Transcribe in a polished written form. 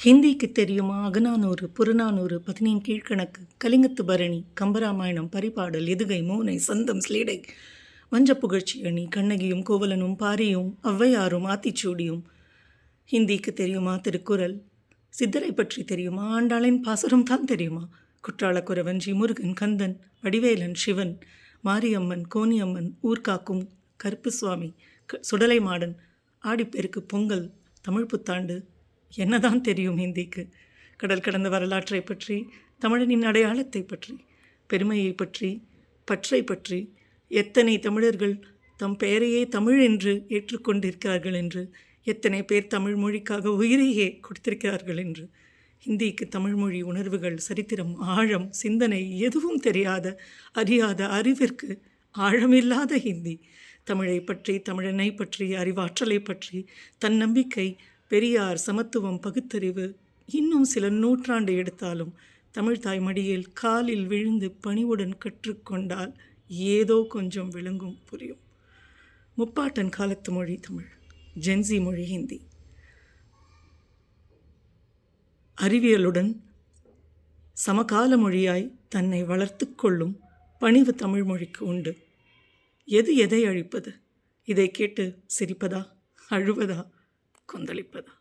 ஹிந்திக்கு தெரியுமா? அகநானூறு, புறநானூறு, 15 கீழ்க்கணக்கு, கலிங்கத்து பரணி, கம்பராமாயணம், பரிபாடல், எதுகை, மோனை, சந்தம், ஸ்லீடை, வஞ்சப்புகழ்ச்சி அணி, கண்ணகியும் கோவலனும், பாரியும், ஔவையாரும், ஆத்திச்சூடியும். ஹிந்திக்கு தெரியுமா? திருக்குறள். சித்தரை பற்றி தெரியுமா? ஆண்டாளின் பாசுரம் தான் தெரியுமா? குற்றால குறவஞ்சி, முருகன், கந்தன், வடிவேலன், சிவன், மாரியம்மன், கோனியம்மன், ஊர்காக்கும் கருப்புசுவாமி, சுடலை மாடன், ஆடிப்பெருக்கு, பொங்கல், தமிழ் புத்தாண்டு. என்னதான் தெரியும் ஹிந்திக்கு? கடல் கடந்த வரலாற்றை பற்றி, தமிழனின் அடையாளத்தை பற்றி, பெருமையை பற்றி, பற்றை பற்றி, எத்தனை தமிழர்கள் தம் பெயரையே தமிழ் என்று ஏற்றுக்கொண்டிருக்கிறார்கள் என்று, எத்தனை பேர் தமிழ் மொழிக்காக உயிரையே கொடுத்திருக்கிறார்கள் என்று. ஹிந்திக்கு தமிழ்மொழி உணர்வுகள், சரித்திரம், ஆழம், சிந்தனை எதுவும் தெரியாத, அறியாத, அறிவிற்கு ஆழமில்லாத ஹிந்தி. தமிழை பற்றி, தமிழனை பற்றி, அறிவாற்றலை பற்றி, தன்னம்பிக்கை, பெரியார், சமத்துவம், பகுத்தறிவு, இன்னும் சில நூற்றாண்டு எடுத்தாலும் தமிழ் தாய் மடியில் காலில் விழுந்து பணிவுடன் கற்றுக்கொண்டால் ஏதோ கொஞ்சம் விளங்கும், புரியும். முப்பாட்டன் காலத்து மொழி தமிழ், ஜென்சி மொழி ஹிந்தி. அறிவியலுடன் சமகால மொழியாய் தன்னை வளர்த்து கொள்ளும் பணிவு தமிழ் மொழிக்கு உண்டு. எது எதை அழிப்பது? இதை கேட்டு சிரிப்பதா, அழுவதா, கொந்தளிப்பதா?